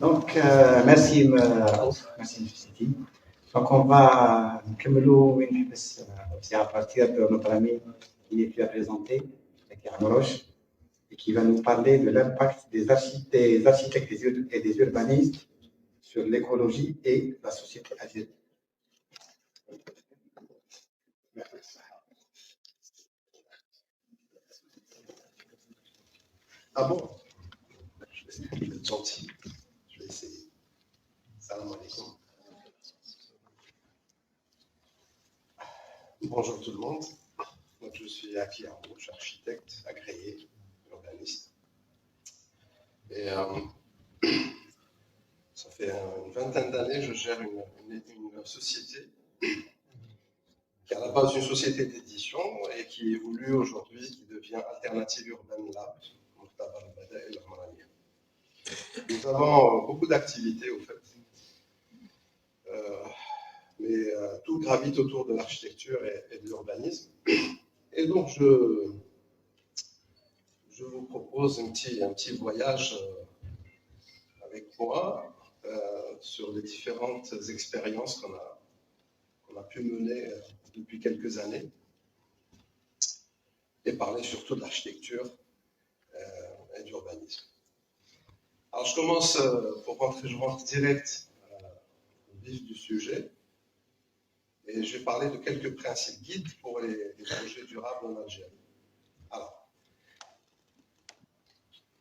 Donc, merci, merci, M. Sidi. Donc, on va c'est à partir de notre ami qui est plus présenté, qui est Amoroche, et qui va nous parler de l'impact des architectes et des urbanistes sur l'écologie et la société algérienne. Ah bon? Je vais être gentil. Je vais essayer. Salam alaikum. Bonjour tout le monde. Donc, je suis Aki Amrouche, architecte agréé, urbaniste. Et ça fait une vingtaine d'années que je gère une société qui est à la base une société d'édition et qui évolue aujourd'hui, qui devient Alternative Urban Lab, Nous avons beaucoup d'activités au fait, mais tout gravite autour de l'architecture et de l'urbanisme. Et donc je vous propose un petit voyage avec moi sur les différentes expériences qu'on a pu mener depuis quelques années et parler surtout de l'architecture et d'urbanisme. Alors je commence, je rentre direct au vif du sujet et je vais parler de quelques principes guides pour les projets durables en Algérie. Alors,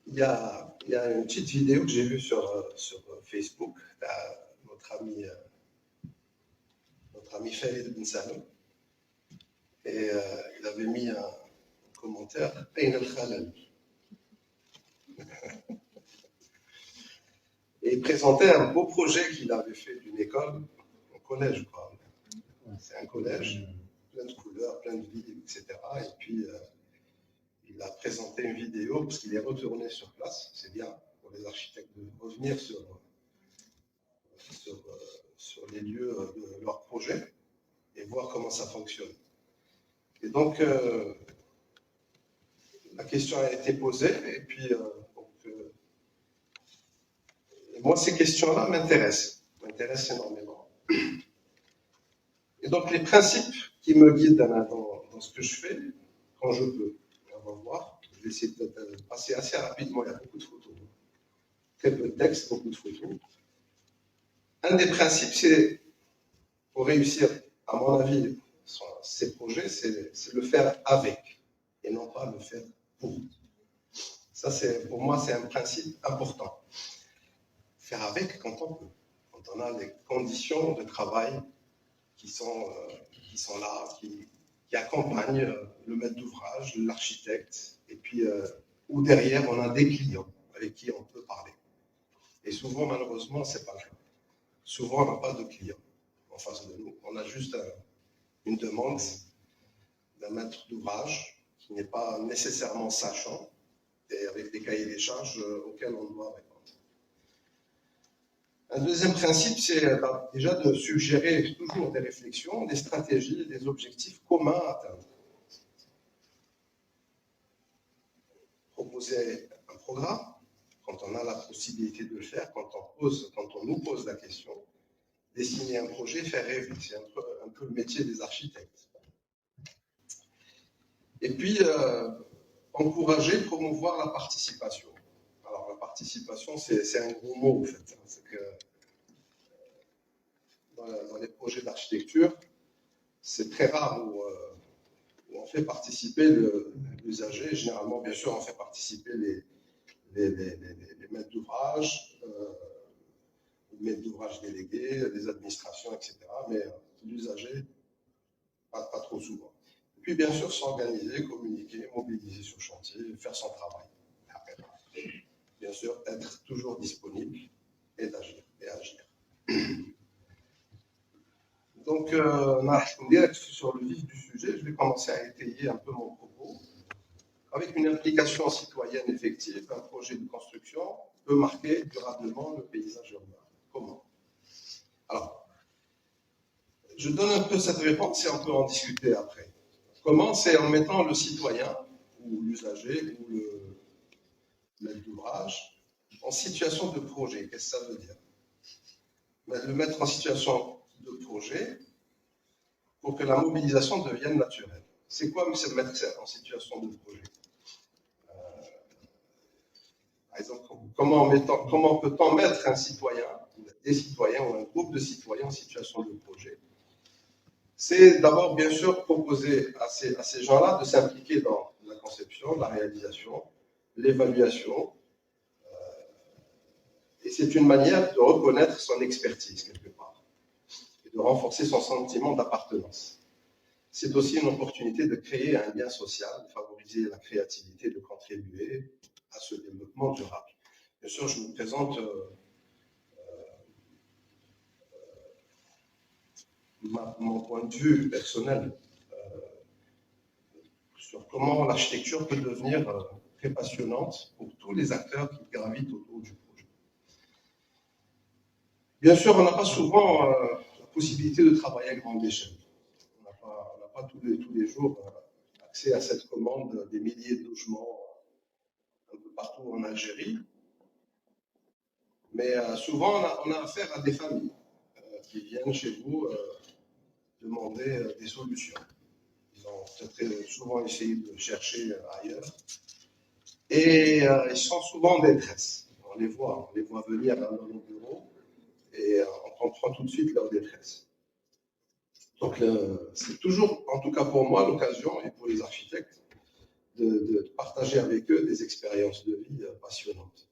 il y a une petite vidéo que j'ai vue sur Facebook, notre ami Khalid Ben Salem, et il avait mis un commentaire « Ayn al-Khalal ». Et il présentait un beau projet qu'il avait fait d'une école, un collège, je crois. C'est un collège, plein de couleurs, plein de villes, etc. Et puis, il a présenté une vidéo parce qu'il est retourné sur place. C'est bien pour les architectes de revenir sur les lieux de leur projet et voir comment ça fonctionne. Et donc, la question a été posée et puis, moi, ces questions-là m'intéressent énormément. Et donc, les principes qui me guident dans ce que je fais, quand je peux, on va voir. Je vais essayer de passer assez rapidement, il y a beaucoup de photos. Très peu de texte, beaucoup de photos. Un des principes, c'est, pour réussir, à mon avis, ces projets, c'est le faire avec, et non pas le faire pour. Ça, pour moi, c'est un principe important. Faire avec quand on peut, quand on a les conditions de travail qui sont là, qui accompagnent le maître d'ouvrage, l'architecte, et puis où derrière on a des clients avec qui on peut parler. Et souvent, malheureusement, c'est pas le cas. Souvent, on n'a pas de clients en face de nous. On a juste une demande d'un maître d'ouvrage qui n'est pas nécessairement sachant et avec des cahiers des charges auxquels on doit répondre. Un deuxième principe, c'est déjà de suggérer toujours des réflexions, des stratégies, des objectifs communs à atteindre. Proposer un programme, quand on a la possibilité de le faire, quand on nous pose la question, dessiner un projet, faire rêver, c'est un peu le métier des architectes. Et puis, encourager, promouvoir la participation. Alors, la participation, c'est un gros mot, en fait. C'est que dans les projets d'architecture, c'est très rare où on fait participer l'usager. Généralement, bien sûr, on fait participer les maîtres d'ouvrage, les maîtres d'ouvrage délégués, les administrations, etc. Mais l'usager, pas trop souvent. Et puis, bien sûr, s'organiser, communiquer, mobiliser sur chantier, faire son travail. Bien sûr, être toujours disponible et agir. Donc, sur le vif du sujet, je vais commencer à étayer un peu mon propos. Avec une implication citoyenne effective, un projet de construction peut marquer durablement le paysage urbain. Comment? Alors, je donne un peu cette réponse et on peut en discuter après. Comment? C'est en mettant le citoyen, ou l'usager, ou le maître d'ouvrage, en situation de projet. Qu'est-ce que ça veut dire? Le mettre en situation de projet pour que la mobilisation devienne naturelle. C'est quoi se mettre en situation de projet? Par exemple, comment peut-on mettre un citoyen, des citoyens ou un groupe de citoyens en situation de projet? C'est d'abord, bien sûr, proposer à ces gens-là de s'impliquer dans la conception, la réalisation, l'évaluation. Et c'est une manière de reconnaître son expertise, quelque part, et de renforcer son sentiment d'appartenance. C'est aussi une opportunité de créer un lien social, de favoriser la créativité, de contribuer à ce développement durable. Bien sûr, je vous présente mon point de vue personnel sur comment l'architecture peut devenir très passionnante pour tous les acteurs qui gravitent autour du projet. Bien sûr, on n'a pas souvent la possibilité de travailler à grande échelle. On n'a pas tous les jours accès à cette commande des milliers de logements un peu partout en Algérie. Mais souvent, on a affaire à des familles qui viennent chez vous demander des solutions. Ils ont peut-être souvent essayé de chercher ailleurs. Et ils sont souvent en détresse. On les voit venir dans nos bureaux et on comprend tout de suite leur détresse. Donc, c'est toujours, en tout cas pour moi, l'occasion, et pour les architectes, de partager avec eux des expériences de vie passionnantes.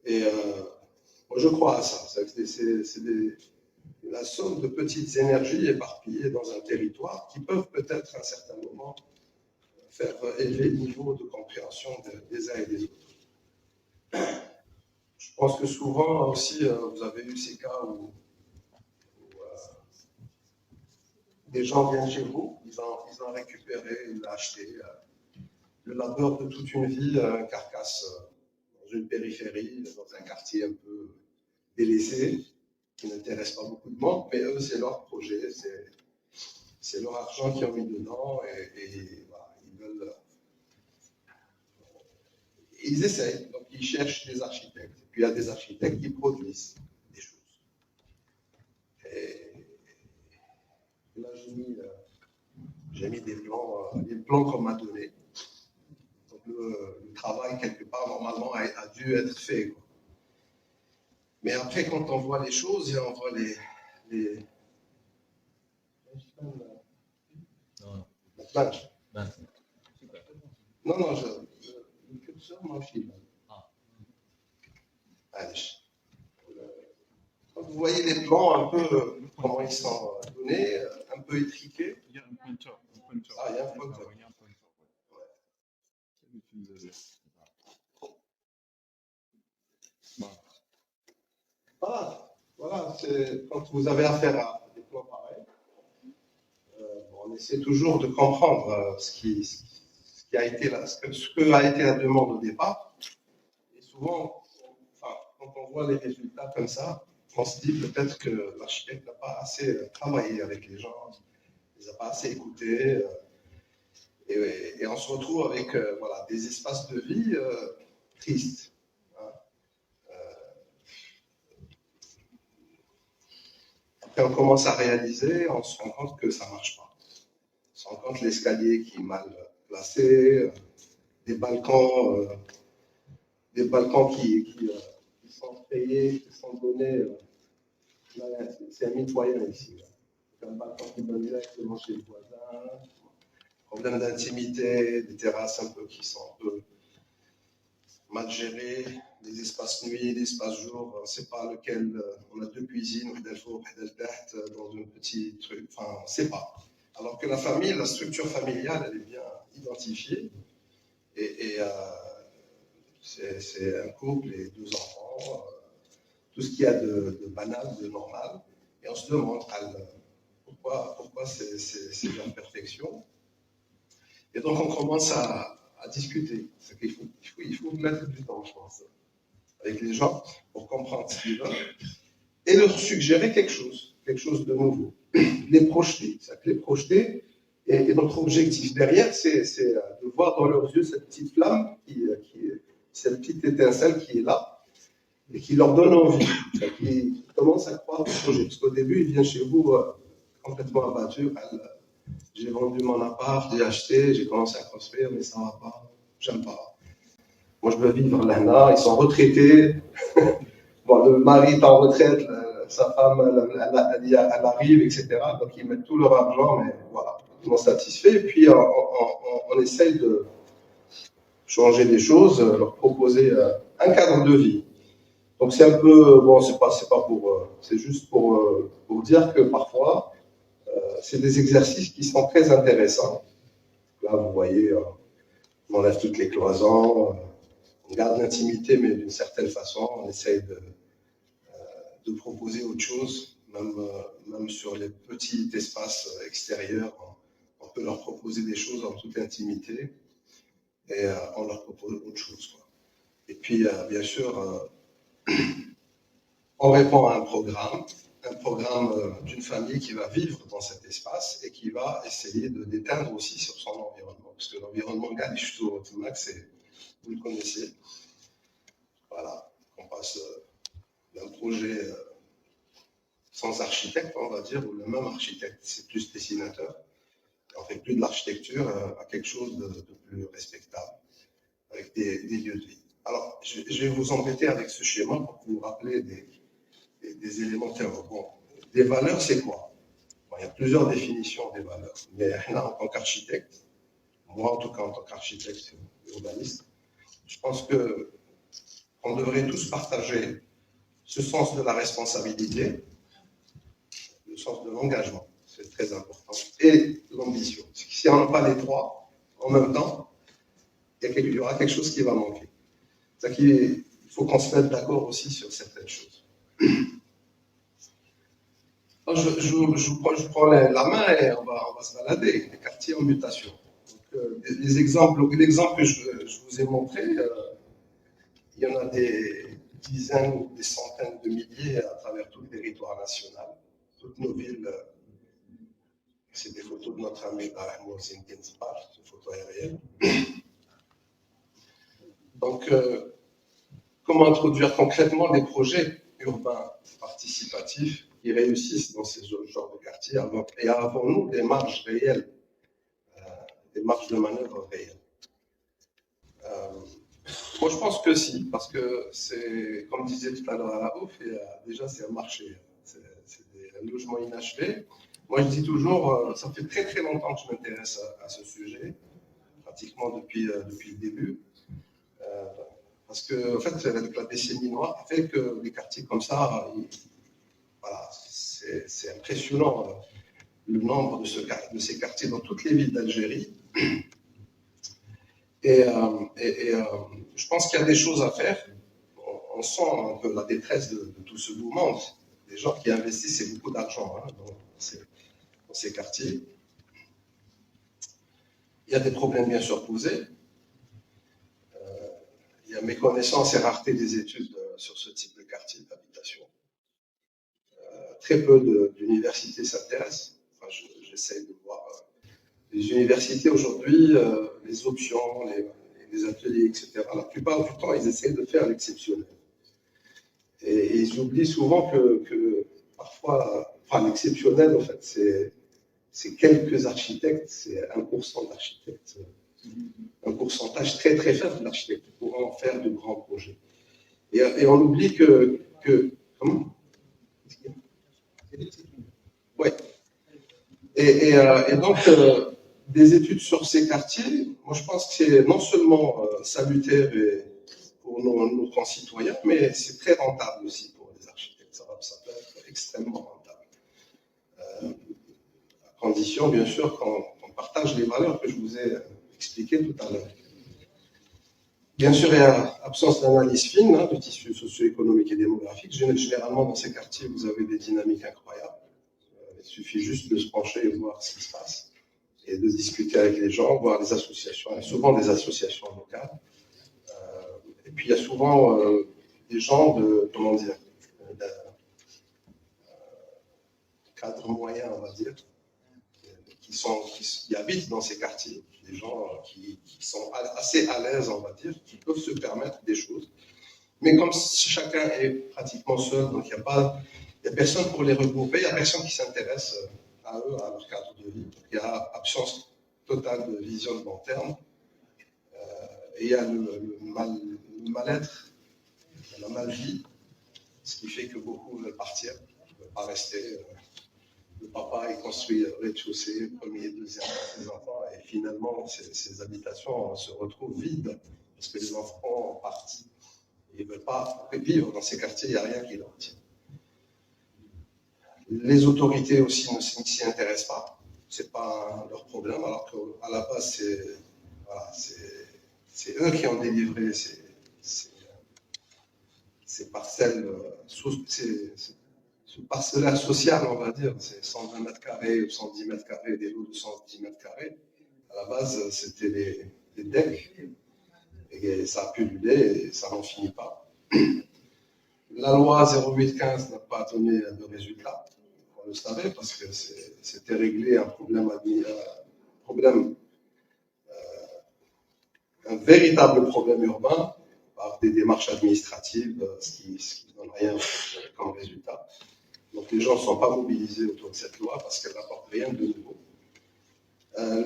Et moi, je crois à ça. C'est la somme de petites énergies éparpillées dans un territoire qui peuvent peut-être, à un certain moment, faire élever le niveau de compréhension des uns et des autres. Je pense que souvent aussi, vous avez eu ces cas où des gens viennent chez vous, ils ont récupéré, ils l'ont acheté, le labeur de toute une vie, un carcasse dans une périphérie, dans un quartier un peu délaissé, qui n'intéresse pas beaucoup de monde, mais eux, c'est leur projet, c'est leur argent qu'ils ont mis dedans, et voilà, ils veulent. Ils essayent, donc ils cherchent des architectes. Et puis il y a des architectes qui produisent des choses. Et là, j'ai mis des plans, les plans qu'on m'a donnés. Donc le travail, quelque part, normalement, a dû être fait, quoi. Mais après, quand on voit les choses et on voit les... La plage. Non, le curseur m'enfile. Allez. Quand vous voyez les plans un peu, comment ils sont donnés, un peu étriqués. Il y a un pointeur. Ah, il y a un pointeur. Voilà, quand vous avez affaire à des plans pareils, on essaie toujours de comprendre ce que a été la demande au départ. Et souvent, quand on voit les résultats comme ça, on se dit peut-être que l'architecte n'a pas assez travaillé avec les gens, il ne les a pas assez écoutés. Et on se retrouve avec voilà, des espaces de vie tristes. Après, on commence à réaliser, on se rend compte que ça ne marche pas. On se rend compte l'escalier qui est mal placé, des balcons qui sont payés, qui sont donnés. Là, c'est un mitoyen ici. Un balcon qui donne directement chez le voisin. Problème d'intimité, des terrasses un peu qui sont un peu mal gérées, des espaces nuit, des espaces jour, on ne sait pas lequel, on a deux cuisines, dans un petit truc, enfin, on ne sait pas. Alors que la famille, la structure familiale, elle est bien identifiée, et c'est un couple et deux enfants, tout ce qu'il y a de banal, de normal, et on se demande pourquoi ces imperfections. Et donc on commence à discuter. Il faut mettre du temps, je pense, avec les gens pour comprendre ce qu'ils veulent et leur suggérer quelque chose de nouveau. Les projeter. Les projeter, et notre objectif derrière, c'est de voir dans leurs yeux cette petite flamme qui cette petite étincelle qui est là et qui leur donne envie, qui commencent à croire au projet. Parce qu'au début, ils viennent chez vous complètement abattus. J'ai vendu mon appart, j'ai acheté, j'ai commencé à construire, mais ça ne va pas, j'aime pas. Moi, je veux vivre là, ils sont retraités. Bon, le mari est en retraite, sa femme, elle arrive, etc. Donc, ils mettent tout leur argent, mais voilà, ils sont satisfaits. Et puis, on essaye de changer des choses, leur proposer un cadre de vie. Donc, c'est un peu, bon, c'est pas pour, c'est juste pour dire que parfois, c'est des exercices qui sont très intéressants. Là, vous voyez, on enlève toutes les cloisons, on garde l'intimité, mais d'une certaine façon, on essaye de proposer autre chose, même sur les petits espaces extérieurs, on peut leur proposer des choses en toute intimité et on leur propose autre chose, quoi. Et puis, bien sûr, on répond à un programme d'une famille qui va vivre dans cet espace et qui va essayer de déteindre aussi sur son environnement. Parce que l'environnement Galishto Max, vous le connaissez. Voilà, on passe d'un projet sans architecte, on va dire, où le même architecte, c'est plus dessinateur. On fait plus de l'architecture à quelque chose de plus respectable, avec des lieux de vie. Alors, je vais vous embêter avec ce schéma pour vous rappeler des éléments théoriques. Bon, des valeurs, c'est quoi? Bon, il y a plusieurs définitions des valeurs, mais là, en tant qu'architecte, moi en tout cas en tant qu'architecte urbaniste, je pense qu'on devrait tous partager ce sens de la responsabilité, le sens de l'engagement, c'est très important, et l'ambition. Si on n'a pas les trois en même temps, il y aura quelque chose qui va manquer. C'est-à-dire qu'il faut qu'on se mette d'accord aussi sur certaines choses. Alors, je prends la main et on va se balader, les quartiers en mutation. Donc, l'exemple que je vous ai montré, il y en a des dizaines ou des centaines de milliers à travers tout le territoire national. Toutes nos villes, c'est des photos de notre ami Mohsin Genzbar, c'est une photo aérienne. Donc, comment introduire concrètement des projets urbains participatifs qui réussissent dans ces genres de quartiers et avons-nous des marges réelles, des marges de manœuvre réelles? Moi, je pense que si, parce que c'est, comme disait tout à l'heure à la ouf, déjà c'est un marché, c'est un logement inachevé. Moi, je dis toujours, ça fait très très longtemps que je m'intéresse à ce sujet, pratiquement depuis le début. Parce que, en fait, la décennie noire a fait que des quartiers comme ça, voilà, c'est impressionnant le nombre de ces quartiers dans toutes les villes d'Algérie. Et je pense qu'il y a des choses à faire. On sent un peu la détresse de tout ce mouvement, des gens qui investissent beaucoup d'argent dans ces quartiers. Il y a des problèmes bien sûr posés. Il y a méconnaissance et rareté des études sur ce type de quartier d'habitation. Très peu d'universités s'intéressent. Enfin, j'essaie de voir les universités aujourd'hui, les options, les ateliers, etc. La plupart du temps, ils essayent de faire l'exceptionnel. Et ils oublient souvent que parfois, enfin, l'exceptionnel, en fait, c'est quelques architectes, c'est 1% d'architectes, un pourcentage très très faible d'architectes pourront faire de grands projets. Et on oublie que comment? Ouais. Et donc, des études sur ces quartiers, moi je pense que c'est non seulement salutaire pour nos concitoyens, mais c'est très rentable aussi pour les architectes. Ça peut être extrêmement rentable. À condition, bien sûr, qu'on partage les valeurs que je vous ai expliquées tout à l'heure. Bien sûr, il y a absence d'analyse fine du tissu socio-économique et démographique. Généralement, dans ces quartiers, vous avez des dynamiques incroyables. Il suffit juste de se pencher et voir ce qui se passe et de discuter avec les gens, voir les associations, il y a souvent des associations locales. Et puis il y a souvent des gens comment dire, cadre moyen, on va dire, qui habitent dans ces quartiers, des gens qui sont assez à l'aise, on va dire, qui peuvent se permettre des choses. Mais comme chacun est pratiquement seul, donc il n'y a personne pour les regrouper, il n'y a personne qui s'intéresse à eux, à leur cadre de vie. Il y a absence totale de vision de long terme. Et il y a le mal-être, la mal-vie, ce qui fait que beaucoup veulent partir, ne veulent pas rester. Le papa, il construit rez-de-chaussée, premier, deuxième, les enfants, et finalement, ces habitations se retrouvent vides, parce que les enfants ont parti. Ils ne veulent pas vivre dans ces quartiers, il n'y a rien qui leur tient. Les autorités aussi ne s'y intéressent pas, ce n'est pas leur problème, alors qu'à la base, c'est eux qui ont délivré ces parcelles, ce parcellaire social, on va dire, c'est 120 mètres carrés ou 110 mètres carrés, des lots de 110 mètres carrés. À la base, c'était des decks, et ça a pullulé et ça n'en finit pas. La loi 0815 n'a pas donné de résultat, vous le savez, parce que c'était réglé un véritable problème urbain par des démarches administratives, ce qui ne donne rien comme résultat. Donc les gens ne sont pas mobilisés autour de cette loi parce qu'elle n'apporte rien de nouveau.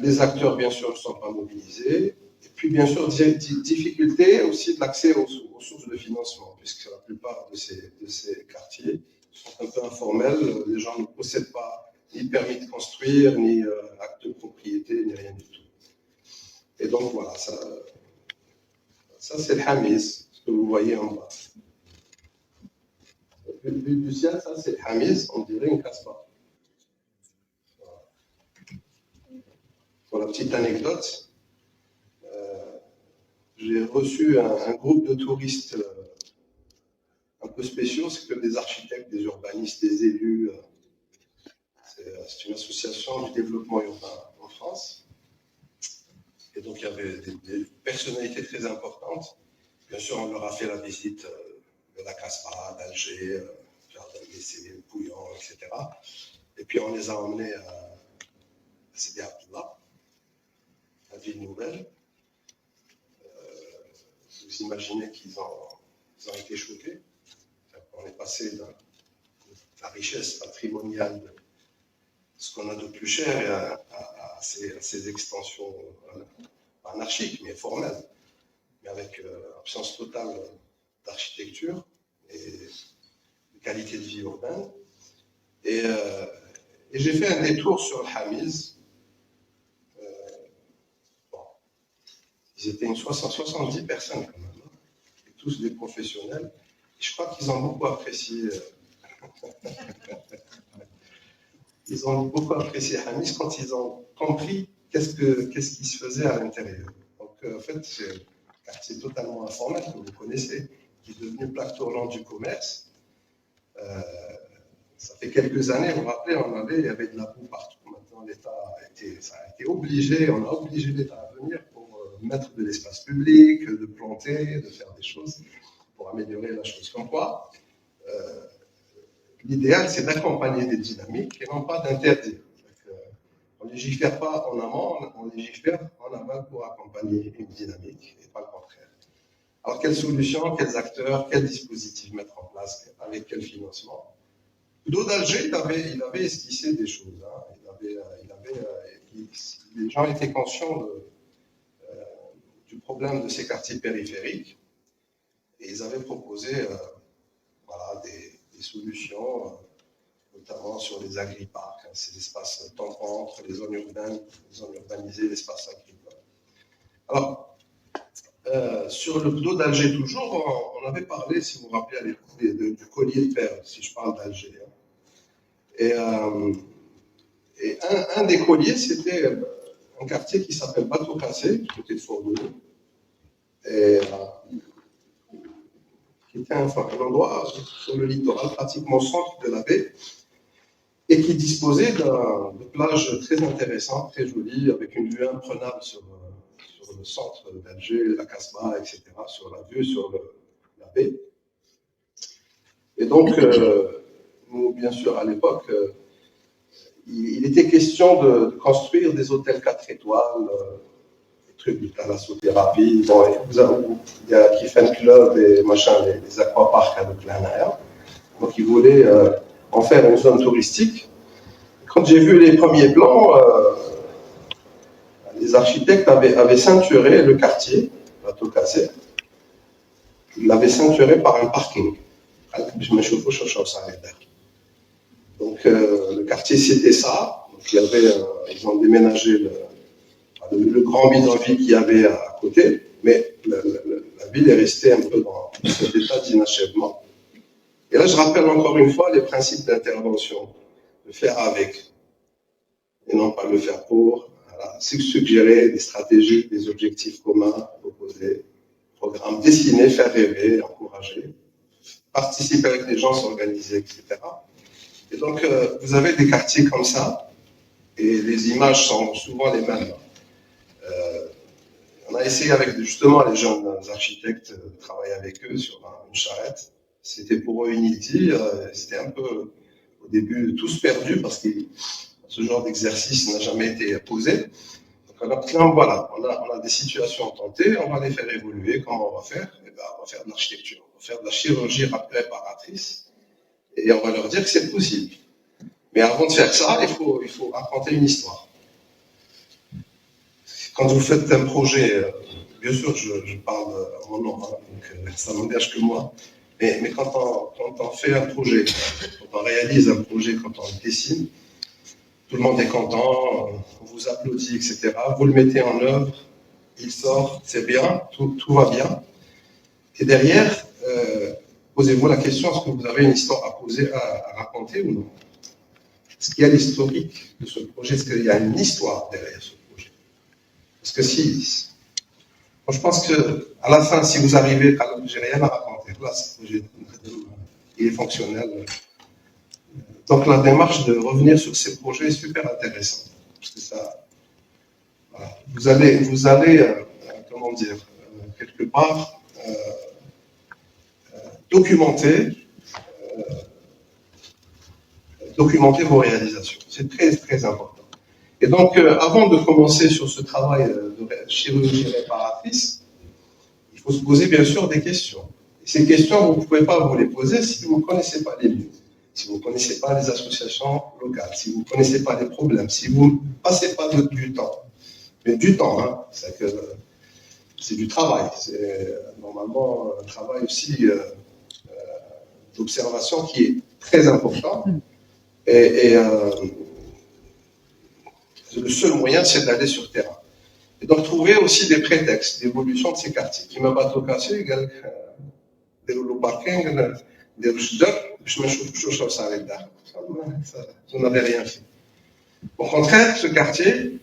Les acteurs, bien sûr, ne sont pas mobilisés. Et puis, bien sûr, difficulté aussi de l'accès aux sources de financement, puisque la plupart de ces quartiers sont un peu informels. Les gens ne possèdent pas ni permis de construire, ni acte de propriété, ni rien du tout. Et donc, voilà, ça c'est le Hamis, ce que vous voyez en bas. Vue du ciel, ça c'est le Hamis, on dirait une casse-pas. Pour la petite anecdote, j'ai reçu un groupe de touristes un peu spéciaux, c'est que des architectes, des urbanistes, des élus. C'est une association du développement urbain en France. Et donc il y avait des personnalités très importantes. Bien sûr, on leur a fait la visite de la Casbah, d'Alger, Jardin d'Essai, Pouillan, etc. Et puis on les a emmenés à Sidi Abdullah, la ville nouvelle. Vous imaginez qu'ils ont été choqués. On est passé de la richesse patrimoniale, de ce qu'on a de plus cher, à ces extensions anarchiques, mais formelles, mais avec absence totale d'architecture et de qualité de vie urbaine. Et j'ai fait un détour sur le Hamis. Ils étaient une 70 personnes quand même, et tous des professionnels. Et je crois qu'ils ont beaucoup apprécié. Ils ont beaucoup apprécié Hamis quand ils ont compris qu'est-ce qui se faisait à l'intérieur. Donc en fait, c'est un quartier totalement informel que vous connaissez, qui est devenu plaque tournante du commerce. Ça fait quelques années, vous vous rappelez, il y avait de la boue partout. Maintenant, l'État a été obligé, on a obligé l'État à venir pour mettre de l'espace public, de planter, de faire des choses pour améliorer la chose. Comme quoi, l'idéal, c'est d'accompagner des dynamiques et non pas d'interdire. On ne légifère pas en amont, on légifère en aval pour accompagner une dynamique et pas le contraire. Alors, quelles solutions, quels acteurs, quels dispositifs mettre en place, avec quel financement? L'eau d'Alger, il avait esquissé des choses. Hein. Les gens étaient conscients du problème de ces quartiers périphériques et ils avaient proposé des solutions, notamment sur les agriparcs, ces espaces tampons entre les zones urbaines, les zones urbanisées, l'espace agricole. Alors, sur le dos d'Alger toujours, on avait parlé, si vous vous rappelez à l'époque, du collier de perles, si je parle d'Alger. Hein. Et un des colliers, c'était un quartier qui s'appelle Bateau Cassé, du côté de Fort-de-L'eau, qui était un endroit sur le littoral, pratiquement au centre de la baie, et qui disposait de plages très intéressantes, très jolies, avec une vue imprenable sur le centre d'Alger, la Casbah, etc., sur la vue sur la baie. Et donc, nous, bien sûr, à l'époque, il était question de construire des hôtels 4 étoiles, des trucs de thalassothérapie. Bon, il y a Kiffen Club et machin, les aquaparks à plein air. Donc, ils voulaient en faire une zone touristique. Quand j'ai vu les premiers plans, les architectes avaient ceinturé le quartier, Bateau Cassé, ils l'avaient ceinturé par un parking. Donc, le quartier, c'était ça. Donc, ils ont déménagé le grand bidonville qu'il y avait à côté, mais la ville est restée un peu dans cet état d'inachèvement. Et là, je rappelle encore une fois les principes d'intervention. Le faire avec, et non pas le faire pour. Voilà. Suggérer des stratégies, des objectifs communs, proposer, programmes, dessiner, faire rêver, encourager, participer avec les gens, s'organiser, etc. Et donc, vous avez des quartiers comme ça, et les images sont souvent les mêmes. On a essayé avec justement les jeunes architectes de travailler avec eux sur une charrette. C'était pour eux inédit, c'était un peu au début tous perdus parce que ce genre d'exercice n'a jamais été posé. Donc alors, voilà, on a des situations tentées, on va les faire évoluer. Comment on va faire? Eh ben, on va faire de l'architecture, on va faire de la chirurgie réparatrice et on va leur dire que c'est possible. Mais avant de faire ça, il faut raconter une histoire. Quand vous faites un projet, bien sûr, je parle à mon nom, hein, donc ça n'engage que moi, mais quand on fait un projet, quand on réalise un projet, quand on le dessine, tout le monde est content, on vous applaudit, etc. Vous le mettez en œuvre, il sort, c'est bien, tout va bien. Et derrière, posez-vous la question, est-ce que vous avez une histoire à poser, à raconter ou non? Est-ce qu'il y a l'historique de ce projet? Est-ce qu'il y a une histoire derrière ce projet? Parce que moi je pense qu'à la fin, si vous arrivez, j'ai rien à raconter, là, ce projet, il est fonctionnel. Donc la démarche de revenir sur ces projets est super intéressante. Parce que ça, voilà, vous allez comment dire, quelque part, documenter vos réalisations. C'est très, très important. Et donc, avant de commencer sur ce travail de chirurgie réparatrice, il faut se poser bien sûr des questions. Et ces questions, vous ne pouvez pas vous les poser si vous ne connaissez pas les lieux, si vous ne connaissez pas les associations locales, si vous ne connaissez pas les problèmes, si vous ne passez pas du temps. Mais du temps, hein, c'est du travail. C'est normalement un travail aussi d'observation qui est très important. Et le seul moyen, c'est d'aller sur le terrain. Et donc, trouver aussi des prétextes d'évolution de ces quartiers. Qui m'a pas cassé, le parking, vous n'avez rien fait. Au contraire, ce quartier,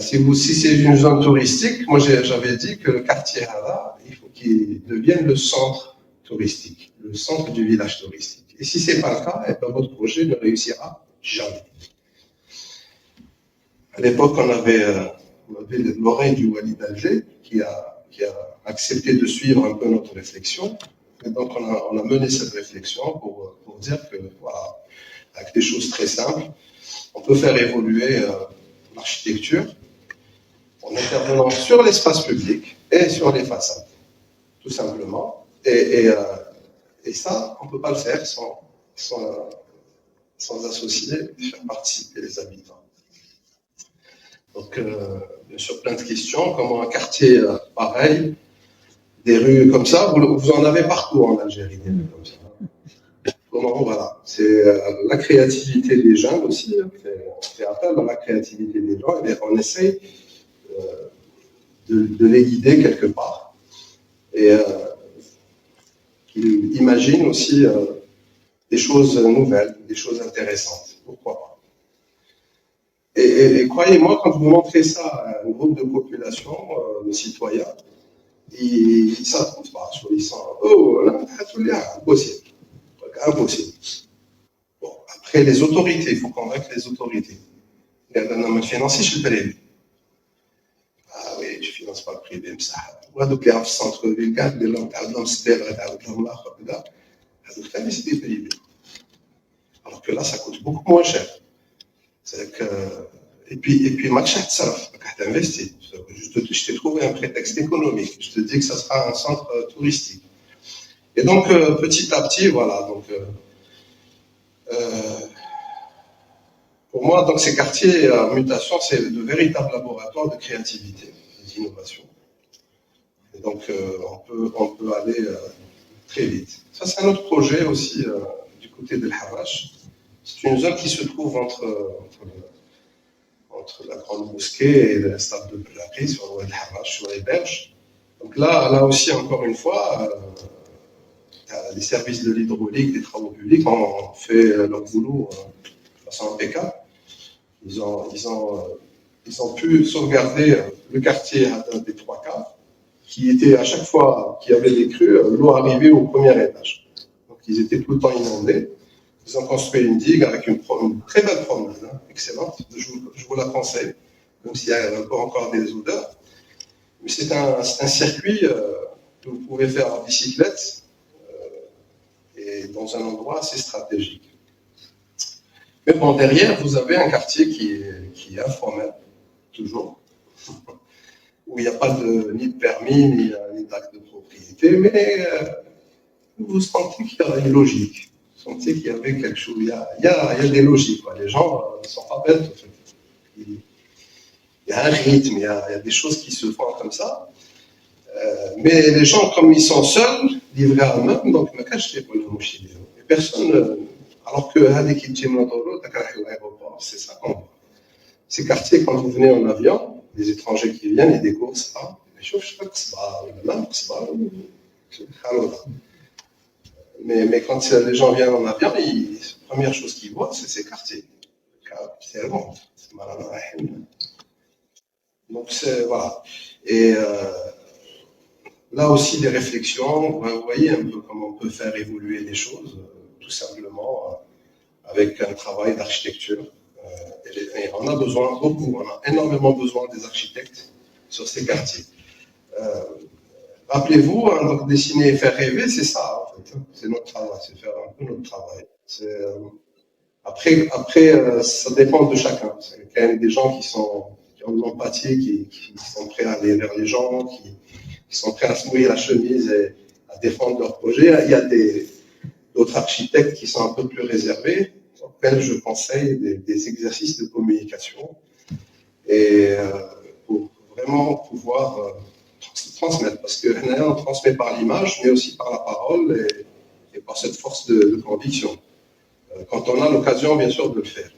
si c'est une zone touristique, moi j'avais dit que le quartier Hada, il faut qu'il devienne le centre touristique, le centre du village touristique. Et si ce n'est pas le cas, eh ben, votre projet ne réussira jamais. À l'époque, on avait l'oreille du Wali d'Alger qui a accepté de suivre un peu notre réflexion. Et donc, on a mené cette réflexion pour dire que, voilà, avec des choses très simples, on peut faire évoluer l'architecture en intervenant sur l'espace public et sur les façades, tout simplement. Et ça, on ne peut pas le faire sans associer et faire participer les habitants. Donc, bien sûr, plein de questions. Comment un quartier pareil, des rues comme ça, vous en avez partout en Algérie, des rues comme ça. Comment, voilà, c'est la créativité des jeunes aussi. On fait appel à la créativité des gens et on essaye de les guider quelque part. Et qu'ils imaginent aussi des choses nouvelles, des choses intéressantes. Pourquoi pas? Et croyez-moi, quand vous montrez ça à un groupe de population, de citoyens, ils ne s'attendent pas. Ils sont, oh, là, impossible. Impossible. Bon, après, les autorités, il faut convaincre les autorités. Financier, je le privé. Ah oui, je ne finance pas le privé, mais ça. Moi, donc, il y a un centre-ville, les langues, c'est privé. Alors que là, ça coûte beaucoup moins cher. Et puis, Matchat Sarf, tu investis. Je t'ai trouvé un prétexte économique. Je te dis que ça sera un centre touristique. Et donc, petit à petit, voilà. Donc, pour moi, donc, ces quartiers en mutation, c'est de véritables laboratoires de créativité, d'innovation. Et donc, on peut aller très vite. Ça, c'est un autre projet aussi du côté de l'Harash. C'est une zone qui se trouve entre la grande mosquée et le stade de Belakri, sur l'ouest de Harash, sur les berges. Donc là aussi, encore une fois, les services de l'hydraulique, des travaux publics ont fait leur boulot de façon impeccable. Ils ont pu sauvegarder le quartier des trois caves, qui était à chaque fois qu'il y avait des crues, l'eau arrivait au premier étage. Donc ils étaient tout le temps inondés. Ils ont construit une digue avec une très belle promenade, hein, excellente. Je vous la conseille, même s'il y a encore des odeurs. Mais c'est un circuit que vous pouvez faire en bicyclette et dans un endroit assez stratégique. Mais bon, derrière, vous avez un quartier qui est informel, toujours, où il n'y a pas ni de permis, ni d'acte de propriété, mais vous sentez qu'il y a une logique. Vous sentez qu'il y avait quelque chose, il y a des logiques. Quoi. Les gens ne sont pas bêtes, en fait. Il y a un rythme, il y a des choses qui se font comme ça. Mais les gens, comme ils sont seuls, livrés à eux-mêmes, donc, et personne. Alors que c'est ça qu'on voit. Ces quartiers, quand vous venez en avion, les étrangers qui viennent, ils découvrent ça. Mais quand les gens viennent en avion, la première chose qu'ils voient, c'est ces quartiers. C'est bon. Donc, voilà. Et là aussi, des réflexions. Vous voyez un peu comment on peut faire évoluer les choses, tout simplement, avec un travail d'architecture. Et on a besoin, on a énormément besoin des architectes sur ces quartiers. Rappelez-vous, hein, donc dessiner et faire rêver, c'est ça, en fait. C'est notre travail, c'est faire un peu notre travail. Après, ça dépend de chacun. Il y a quand même des gens qui ont de l'empathie, qui sont prêts à aller vers les gens, qui sont prêts à se mouiller la chemise et à défendre leur projet. Il y a d'autres architectes qui sont un peu plus réservés, auxquels je conseille des exercices de communication et pour vraiment pouvoir transmettre, parce que on transmet par l'image, mais aussi par la parole et par cette force de conviction, quand on a l'occasion, bien sûr, de le faire.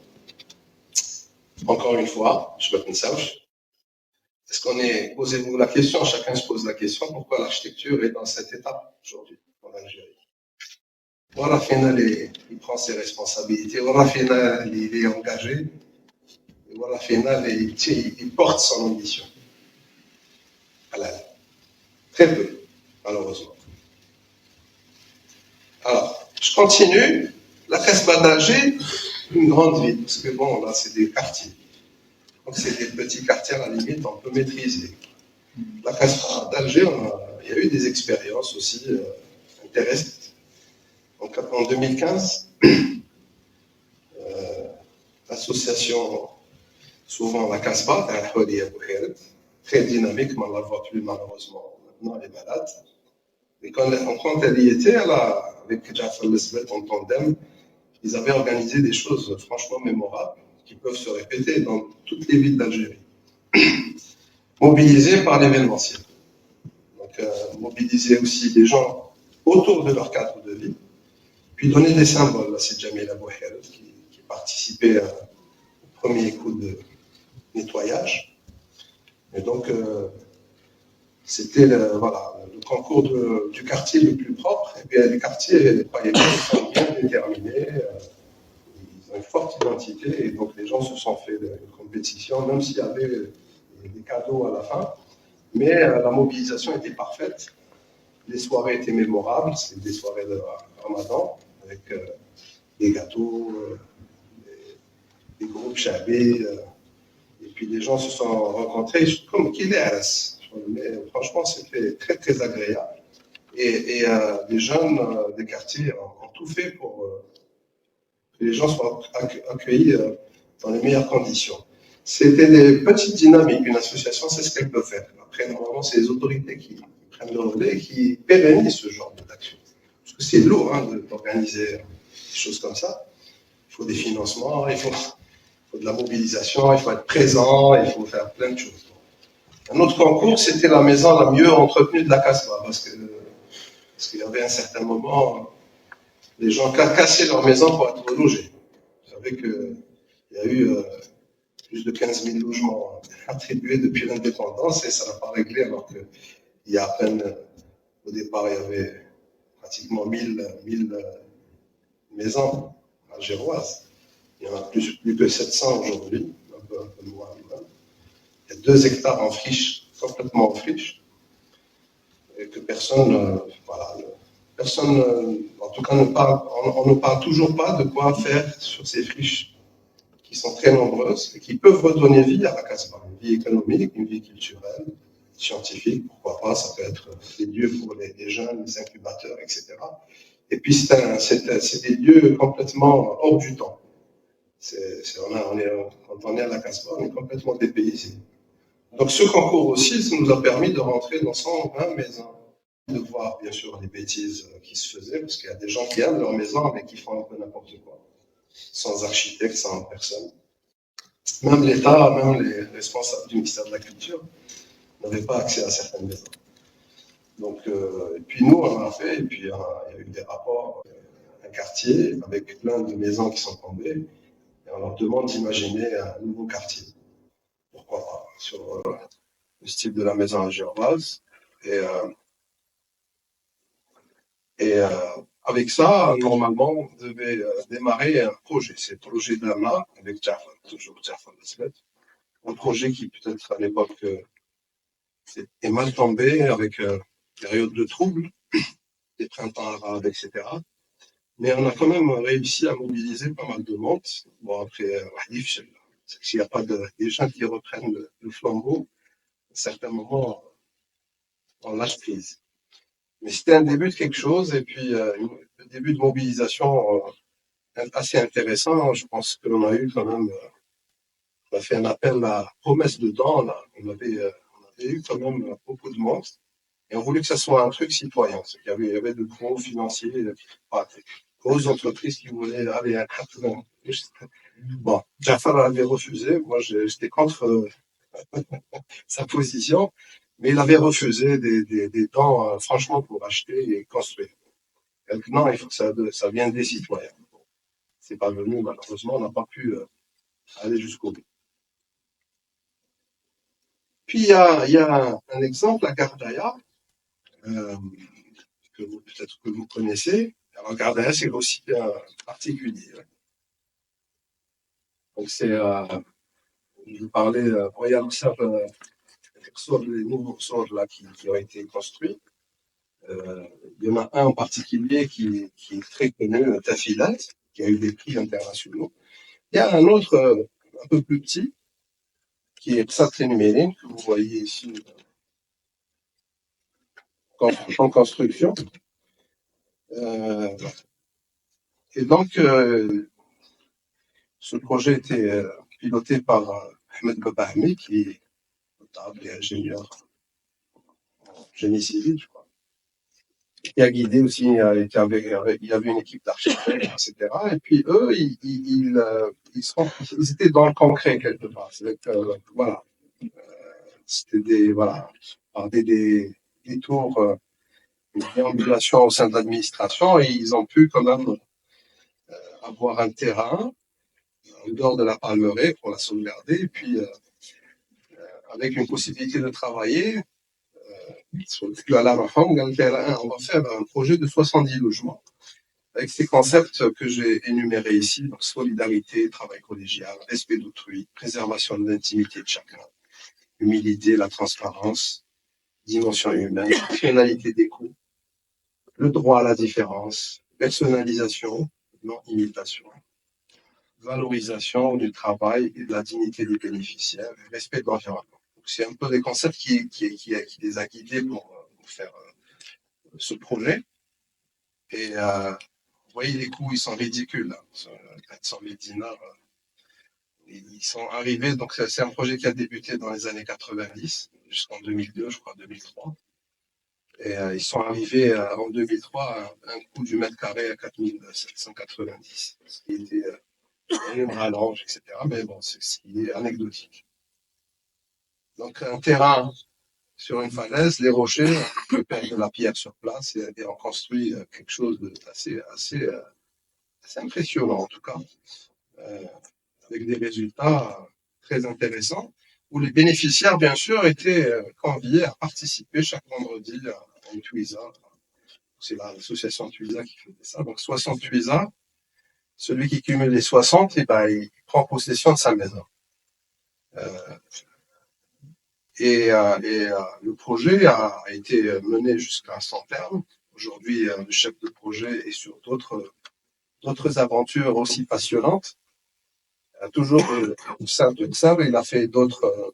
Encore une fois, je me sache. Est-ce qu'on est, posez-vous la question, chacun se pose la question, pourquoi l'architecture est dans cette étape aujourd'hui en Algérie? Voilà, il prend ses responsabilités, voilà, il est engagé, et voilà, il porte son ambition. Très peu, malheureusement. Alors, je continue. La Casbah d'Alger, une grande ville, parce que bon, là, c'est des quartiers. Donc, c'est des petits quartiers, à la limite, on peut maîtriser. La Casbah d'Alger, il y a eu des expériences aussi intéressantes. Donc, en 2015, l'association, souvent la Casbah, très dynamique, mais on ne la voit plus malheureusement. Maintenant, elle est malade. Et quand elle y était, avec Jafar Lesbet en tandem, ils avaient organisé des choses franchement mémorables qui peuvent se répéter dans toutes les villes d'Algérie. Mobilisés par l'événementiel. Donc, mobiliser aussi les gens autour de leur cadre de vie, puis donner des symboles. Là, c'est Jamil Abouhel qui participait au premier coup de nettoyage. Et donc, c'était le concours du quartier le plus propre. Et puis les quartiers, ils sont bien déterminés, ils ont une forte identité. Et donc les gens se sont fait une compétition, même s'il y avait des cadeaux à la fin. Mais la mobilisation était parfaite. Les soirées étaient mémorables. C'était des soirées de Ramadan, avec des gâteaux, des groupes chabés. Et puis les gens se sont rencontrés comme qu'il est. Mais franchement, c'était très, très agréable. Et les jeunes des quartiers ont tout fait pour que les gens soient accueillis dans les meilleures conditions. C'était des petites dynamiques. Une association, c'est ce qu'elle peut faire. Après, normalement, c'est les autorités qui prennent le relais et qui pérennisent ce genre d'action. Parce que c'est lourd d'organiser des choses comme ça. Il faut des financements, il faut de la mobilisation, il faut être présent, il faut faire plein de choses. Un autre concours, c'était la maison la mieux entretenue de la Casbah, parce qu'il y avait un certain moment, les gens cassaient leur maison pour être logés. Vous savez qu'il y a eu plus de 15 000 logements attribués depuis l'indépendance et ça n'a pas réglé alors qu'il y a à peine, au départ, il y avait pratiquement 1000 maisons algéroises. Il y en a plus que 700 aujourd'hui, un peu moins. Il y a 2 hectares en friche, complètement en friche, et que personne, en tout cas, on ne parle toujours pas de quoi faire sur ces friches qui sont très nombreuses et qui peuvent redonner vie à la Casbah, une vie économique, une vie culturelle, scientifique, pourquoi pas, ça peut être des lieux pour les jeunes, les incubateurs, etc. Et puis c'est des lieux complètement hors du temps. Quand on est à la Casbah, on est complètement dépaysé. Donc ce concours aussi, ça nous a permis de rentrer dans 120 maisons, de voir bien sûr les bêtises qui se faisaient, parce qu'il y a des gens qui aiment leur maison, mais qui font un peu n'importe quoi, sans architecte, sans personne. Même l'État, même les responsables du ministère de la Culture n'avaient pas accès à certaines maisons. Donc, et puis nous, on a fait, et puis il y a eu des rapports, un quartier avec plein de maisons qui sont tombées, et on leur demande d'imaginer un nouveau quartier. Pourquoi pas, sur le style de la maison algéroise. Et avec ça, normalement, on devait démarrer un projet. C'est le projet d'Ama, avec Jafar, toujours Jafar Beslet. Un projet qui, peut-être à l'époque, est mal tombé, avec des périodes de troubles, des printemps arabes, etc. Mais on a quand même réussi à mobiliser pas mal de monde. Bon, après, s'il n'y a pas des gens qui reprennent le flambeau, à certains moments, on lâche prise. Mais c'était un début de quelque chose, et puis le début de mobilisation assez intéressant. Je pense que l'on a eu quand même, on a fait un appel à promesse de dents, là. On avait eu quand même beaucoup de monde, et on voulait que ça soit un truc citoyen. Il y avait de gros financiers, de grosses entreprises qui voulaient aller à 80. Bon, Jafar avait refusé. Moi, j'étais contre sa position, mais il avait refusé des dents, franchement, pour acheter et construire. Donc, non, il faut que ça vienne des citoyens. C'est pas venu, malheureusement, on n'a pas pu aller jusqu'au bout. Puis, il y a un exemple à Gardaïa, peut-être que vous connaissez. Alors, Gardaïa, c'est aussi particulier. Donc, je vous parlais, regarde ça, les nouveaux sorts là qui ont été construits. Il y en a un en particulier qui est très connu, Tafilat, qui a eu des prix internationaux. Il y a un autre un peu plus petit, qui est Psatri Numéline, que vous voyez ici en construction. Et donc, ce projet était piloté par Ahmed Babahmi, qui est notable et ingénieur en génie civil, je crois. Qui a guidé aussi, il y avait une équipe d'architectes, etc. Et puis eux, ils étaient dans le concret quelque part. Voilà. C'était des tours, une déambulation au sein de l'administration, et ils ont pu quand même avoir un terrain en dehors de la palmeraie pour la sauvegarder, et puis avec une possibilité de travailler sur le terrain, on va faire un projet de 70 logements avec ces concepts que j'ai énumérés ici, donc solidarité, travail collégial, respect d'autrui, préservation de l'intimité de chacun, humilité, la transparence, dimension humaine, finalité des coûts, le droit à la différence, personnalisation, non imitation, valorisation du travail et de la dignité des bénéficiaires, respect de l'environnement. C'est un peu des concepts qui les a guidés pour faire ce projet. Et vous voyez, les coûts, ils sont ridicules. 400 000 dinars Ils sont arrivés, donc c'est un projet qui a débuté dans les années 90, jusqu'en 2002, je crois, 2003. Et ils sont arrivés en 2003 à un coût du mètre carré à 4790, ce qui était une rallonge, etc. Mais bon, c'est ce qui est anecdotique. Donc un terrain sur une falaise, les rochers, on peut perdre de la pierre sur place et on construit quelque chose d'assez impressionnant en tout cas, euh, avec des résultats très intéressants, où les bénéficiaires, bien sûr, étaient conviés à participer chaque vendredi à une Twiza. C'est l'association Twiza qui faisait ça. Donc 60 Twiza, celui qui cumule les 60, et ben, il prend possession de sa maison. Euh, le projet a été mené jusqu'à son terme. Aujourd'hui, le chef de projet est sur d'autres aventures aussi passionnantes. Toujours au sein de ça, il a fait d'autres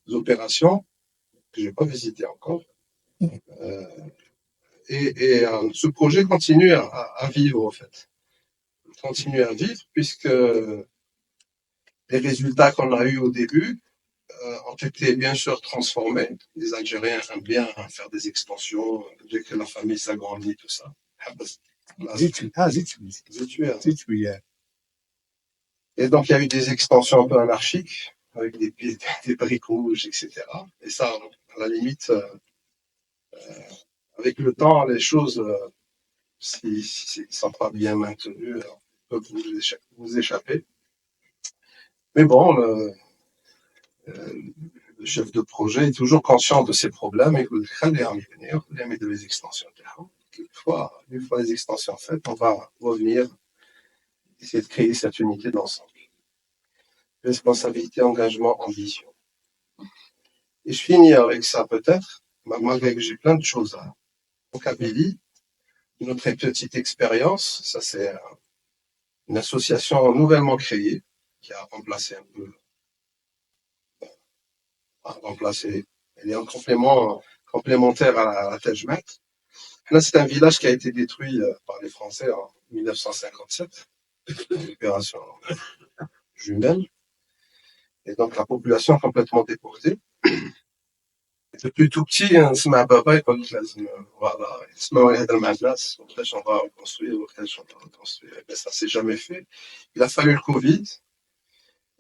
opérations que j'ai pas visitées encore. Ce projet continue à vivre, en fait. Il continue à vivre puisque les résultats qu'on a eus au début ont été bien sûr transformés. Les Algériens aiment bien faire des extensions dès que la famille s'agrandit, tout ça. Et donc, il y a eu des extensions un peu anarchiques, avec des briques rouges, etc. Et ça, à la limite, avec le temps, les choses, s'ils ne sont pas bien maintenues, peuvent vous échapper. Mais bon, le chef de projet est toujours conscient de ces problèmes et il خليهم des extensions. Une fois les extensions faites, on va revenir essayer de créer cette unité d'ensemble. Responsabilité, engagement, ambition. Et je finis avec ça peut-être, malgré que j'ai plein de choses en Kabylie. Une autre petite expérience, ça c'est une association nouvellement créée qui a remplacé un peu, elle est en complémentaire à la Tejmet. Là, c'est un village qui a été détruit par les Français en 1957, l'opération jumelle. Et donc, la population complètement déportée. Depuis tout petit, نسمع بابا يقول لك لازم voilà, يسمعوا يهضر مع الناس وكيفاش on va reconstruire وكيفاش on va reconstruire. Mais ça s'est jamais fait. Il a fallu le Covid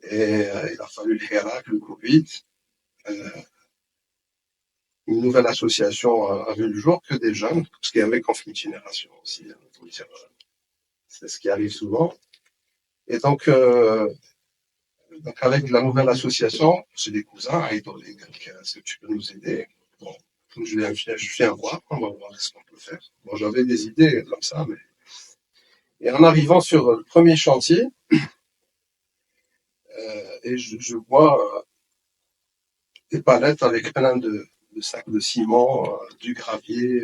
et il a fallu le Hirak, le Covid. Une nouvelle association a vu le jour que des jeunes, parce qu'il y avait conflit de génération aussi, faut le dire, c'est ce qui arrive souvent. Et donc avec la nouvelle association, c'est des cousins, est-ce que tu peux nous aider? Bon, je viens voir, on va voir ce qu'on peut faire. Bon, j'avais des idées comme ça, mais. Et en arrivant sur le premier chantier, et je vois des palettes avec plein de sacs de ciment, du gravier.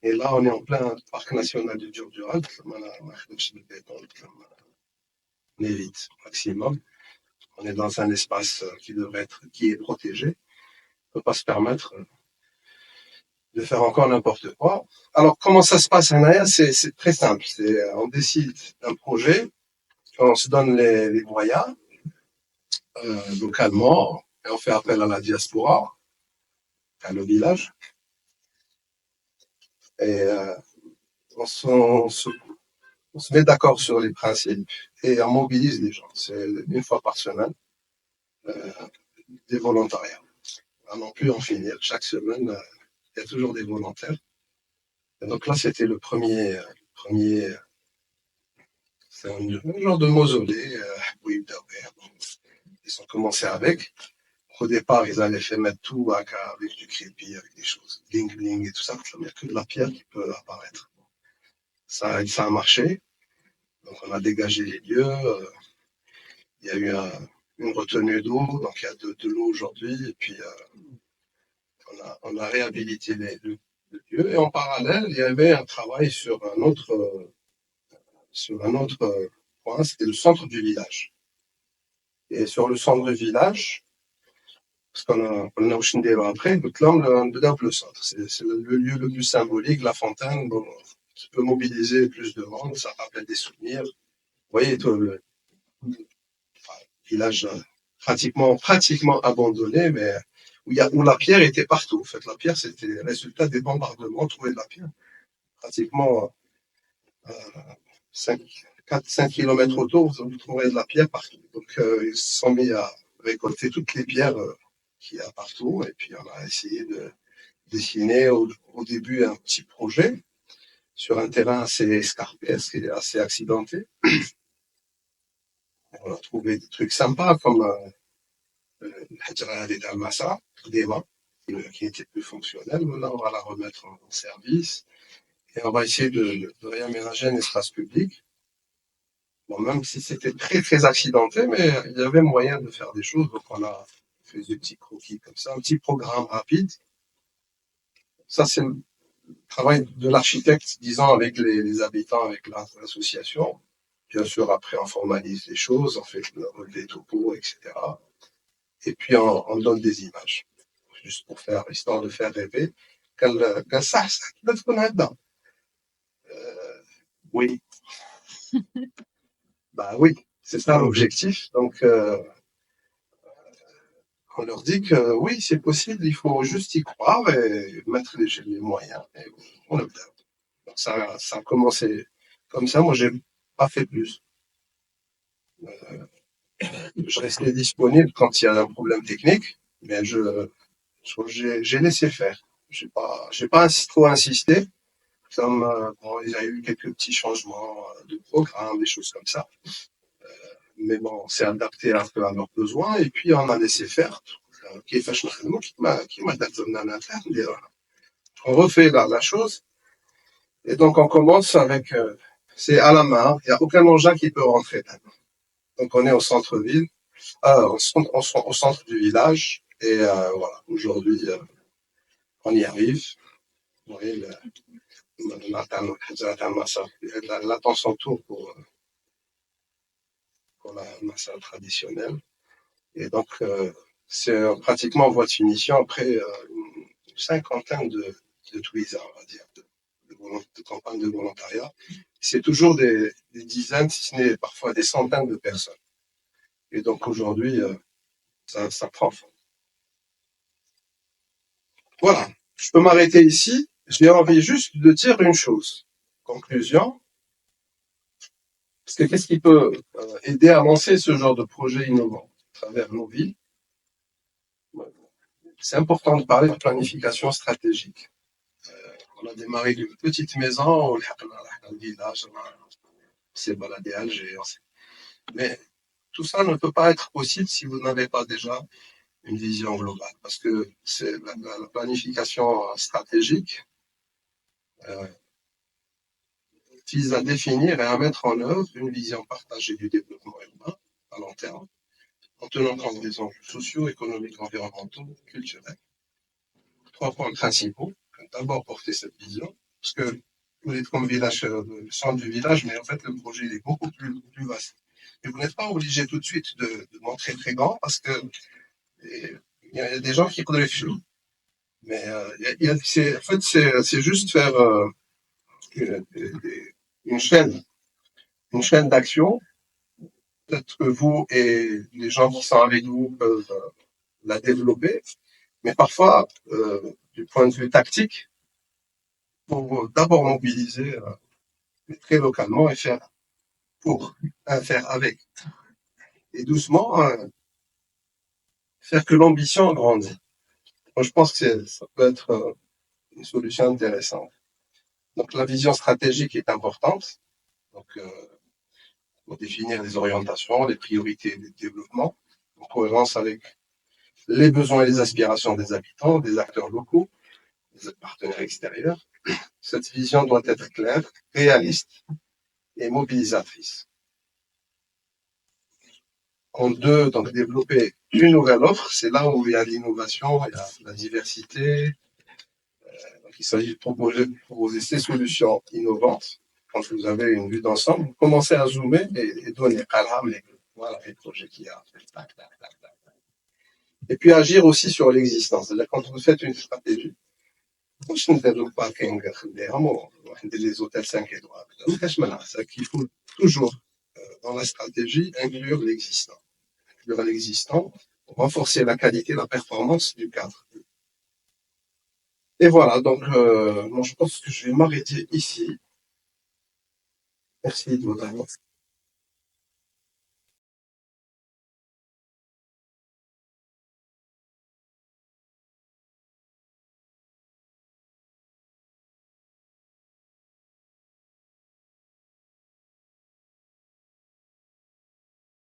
Et là, on est en plein parc national du Djurdjura, on évite au maximum. On est dans un espace qui est protégé. On ne peut pas se permettre de faire encore n'importe quoi. Alors, comment ça se passe en Aya? C'est très simple. On décide d'un projet, on se donne les moyens localement, et on fait appel à la diaspora, à le village, et on se met d'accord sur les principes et on mobilise les gens. C'est une fois par semaine, des volontariats. À non plus en finir. Chaque semaine, il y a toujours des volontaires. Et donc là, c'était le premier c'est un genre de mausolée. Ils ont commencé avec. Au départ, ils allaient faire mettre tout avec du crépi, avec des choses, bling bling et tout ça. Il n'y a que de la pierre qui peut apparaître. Ça a marché. Donc on a dégagé les lieux. Il y a eu une retenue d'eau, donc il y a de l'eau aujourd'hui. Et puis on a réhabilité le lieu. Et en parallèle, il y avait un travail sur un autre point, c'était le centre du village. Et sur le centre du village, parce qu'on a après, le centre, c'est le lieu le plus symbolique, la fontaine, bon, qui peut mobiliser plus de monde, ça rappelle des souvenirs. voyez, tout le village pratiquement abandonné, mais où la pierre était partout. En fait, la pierre, c'était le résultat des bombardements, trouver de la pierre. Pratiquement 5, 4-5 kilomètres autour, vous trouverez de la pierre partout. Donc, ils se sont mis à récolter toutes les pierres qu'il y a partout. Et puis, on a essayé de dessiner au début un petit projet sur un terrain assez escarpé, assez accidenté. On a trouvé des trucs sympas comme الحجرة هذه تاع المسا قديمة qui était plus fonctionnelle. Maintenant, on va la remettre en service et on va essayer de réaménager un espace public. Bon, même si c'était très, très accidenté, mais il y avait moyen de faire des choses. Donc, on a fait des petits croquis comme ça, un petit programme rapide. Ça, c'est le travail de l'architecte, disons, avec les habitants, avec l'association. Bien sûr, après, on formalise les choses, on fait le relevé topo, etc. Et puis, on donne des images. Juste pour faire, histoire de faire rêver. Ça, peut qu'on a dedans. Oui. Bah oui, c'est ça l'objectif. Donc, on leur dit que oui, c'est possible, il faut juste y croire et mettre les moyens. Et on le fait. Donc ça a commencé comme ça. Moi, j'ai pas fait plus. Je restais disponible quand il y a un problème technique, mais j'ai laissé faire. J'ai pas trop insisté. Comme bon, il y a eu quelques petits changements de programme, des choses comme ça. Mais bon, on s'est adapté un peu à leurs besoins et puis on a laissé faire. On refait la chose et donc on commence avec c'est à la main, il n'y a aucun engin qui peut rentrer maintenant. Donc on est au centre-ville, au centre du village et voilà, aujourd'hui on y arrive. Vous voyez, elle attend son tour pour la massa traditionnelle. Et donc, c'est pratiquement en voie de finition après une cinquantaine de tweezers, on va dire, de campagnes de volontariat. C'est toujours des dizaines, si ce n'est parfois des centaines de personnes. Et donc aujourd'hui, ça prend forme. Voilà, je peux m'arrêter ici. J'ai envie juste de dire une chose. Conclusion. Parce que qu'est-ce qui peut aider à lancer ce genre de projet innovant à travers nos villes? C'est important de parler de planification stratégique. On a démarré d'une petite maison, on a le village, on s'est baladé à Alger. Mais tout ça ne peut pas être possible si vous n'avez pas déjà une vision globale. Parce que c'est la planification stratégique vise à définir et à mettre en œuvre une vision partagée du développement urbain à long terme, en tenant compte des enjeux sociaux, économiques, environnementaux, culturels. 3 points principaux. D'abord, porter cette vision, parce que vous êtes comme village, le centre du village, mais en fait, le projet est beaucoup plus vaste. Et vous n'êtes pas obligé tout de suite de montrer très grand, parce que il y a des gens qui connaissent flou. Mais en fait, c'est juste faire une chaîne d'action. Peut-être que vous et les gens qui sont avec vous peuvent la développer, mais parfois, du point de vue tactique, pour d'abord mobiliser très localement et faire pour, faire avec. Et doucement, faire que l'ambition grandit. Moi, je pense que ça peut être une solution intéressante. Donc, la vision stratégique est importante. Donc, pour définir les orientations, les priorités du développement, en cohérence avec les besoins et les aspirations des habitants, des acteurs locaux, des partenaires extérieurs. Cette vision doit être claire, réaliste et mobilisatrice. En deux, donc développer une nouvelle offre, c'est là où il y a l'innovation, il y a la diversité. Donc il s'agit de proposer ces solutions innovantes. Quand vous avez une vue d'ensemble, vous commencez à zoomer et donner voilà les projets qu'il y a. Et puis agir aussi sur l'existence. C'est-à-dire quand vous faites une stratégie, مش نديرو باركينغ خليهم وندير لي زوتيل 5 étoiles. كاش منها. C'est qu'il faut toujours dans la stratégie, inclure l'existant. Inclure l'existant pour renforcer la qualité, la performance du cadre. Et voilà, donc moi je pense que je vais m'arrêter ici. Merci de votre attention.